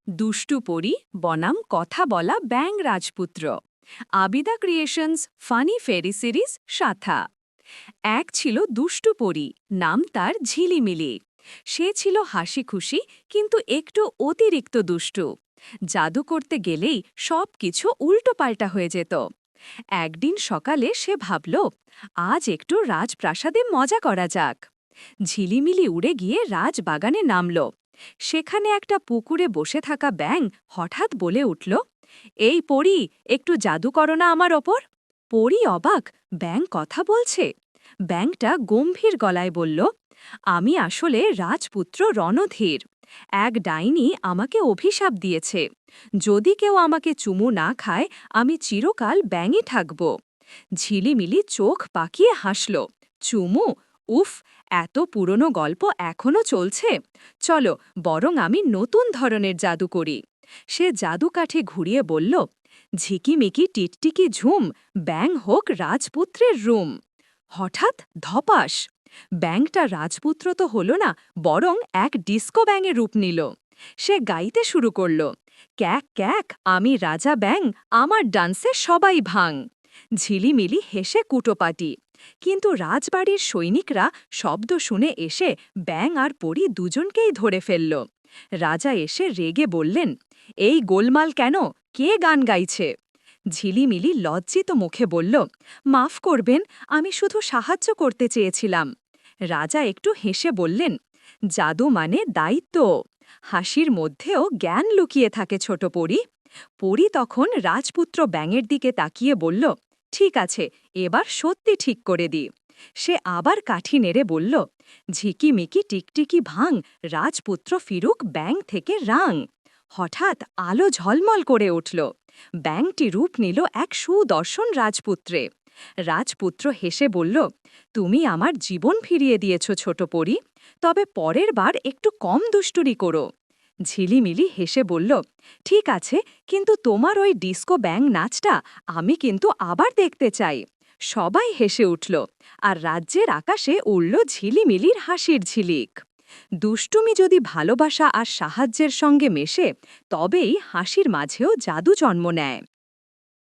দুষ্টু পরী বনাম কথা বলা ব্যাং রাজপুত্র। আবিদা ক্রিয়েশনস ফানি ফেরি সিরিজ সাথা। এক ছিল দুষ্টু পরী, নাম তার ঝিলিমিলি। সে ছিল হাসি খুশি কিন্তু একটু অতিরিক্ত দুষ্টু। জাদু করতে গেলেই সব কিছু উল্টোপাল্টা হয়ে যেত। একদিন সকালে সে ভাবল, আজ একটু রাজপ্রাসাদে মজা করা যাক। ঝিলিমিলি উড়ে গিয়ে রাজবাগানে নামল। সেখানে একটা পুকুরে বসে থাকা ব্যাঙ হঠাৎ বলে উঠল, এই পরী, একটু জাদু করো না আমার ওপর। পরী অবাক, ব্যাঙ কথা বলছে? ব্যাঙটা গম্ভীর গলায় বলল, আমি আসলে রাজপুত্র রণধীর। এক ডাইনি আমাকে অভিশাপ দিয়েছে, যদি কেউ আমাকে চুমু না খায় আমি চিরকাল ব্যাঙই থাকব। ঝিলিমিলি চোখ পাকিয়ে হাসল, চুমু? উফ, এত পুরনো গল্প এখনও চলছে। চলো বরং আমি নতুন ধরনের জাদু করি। সে জাদুকাঠি ঘুরিয়ে বলল, ঝিকিমিকি টিকটিকি ঝুম, ব্যাঙ হোক রাজপুত্রের রুম। হঠাৎ ধপাস! ব্যাঙটা রাজপুত্র তো হল না, বরং এক ডিস্কো ব্যাঙের রূপ নিল। সে গাইতে শুরু করল, ক্যাক ক্যাক, আমি রাজা ব্যাঙ, আমার ডান্সে সবাই ভাঙ। ঝিলিমিলি হেসে কুটোপাটি। কিন্তু রাজবাড়ির সৈনিকরা শব্দ শুনে এসে ব্যাঙ আর পরী দুজনকেই ধরে ফেলল। রাজা এসে রেগে বললেন, এই গোলমাল কেন? কে গান গাইছে? ঝিলিমিলি লজ্জিত মুখে বলল, মাফ করবেন, আমি শুধু সাহায্য করতে চেয়েছিলাম। রাজা একটু হেসে বললেন, জাদু মানে দায়িত্ব। হাসির মধ্যেও জ্ঞান লুকিয়ে থাকে ছোট পরী। পরী তখন রাজপুত্র ব্যাঙের দিকে তাকিয়ে বলল, ঠিক আছে, এবার সত্যি ঠিক করে দিই। সে আবার কাঠি নেড়ে বলল, ঝিকিমিকি টিকটিকি ভাঙ, রাজপুত্র ফিরুক ব্যাঙ থেকে রাং। হঠাৎ আলো ঝলমল করে উঠল। ব্যাঙটি রূপ নিল এক সুদর্শন রাজপুত্রে। রাজপুত্র হেসে বলল, তুমি আমার জীবন ফিরিয়ে দিয়েছ ছোট পরী, তবে পরের বার একটু কম দুষ্টুরি করো। ঝিলিমিলি হেসে বলল, ঠিক আছে, কিন্তু তোমার ওই ডিস্কো ব্যাং নাচটা আমি কিন্তু আবার দেখতে চাই। সবাই হেসে উঠল, আর রাজ্যের আকাশে উড়ল ঝিলিমিলির হাসির ঝিলিক। দুষ্টুমি যদি ভালোবাসা আর সাহায্যের সঙ্গে মেশে, তবেই হাসির মাঝেও জাদু জন্ম নেয়।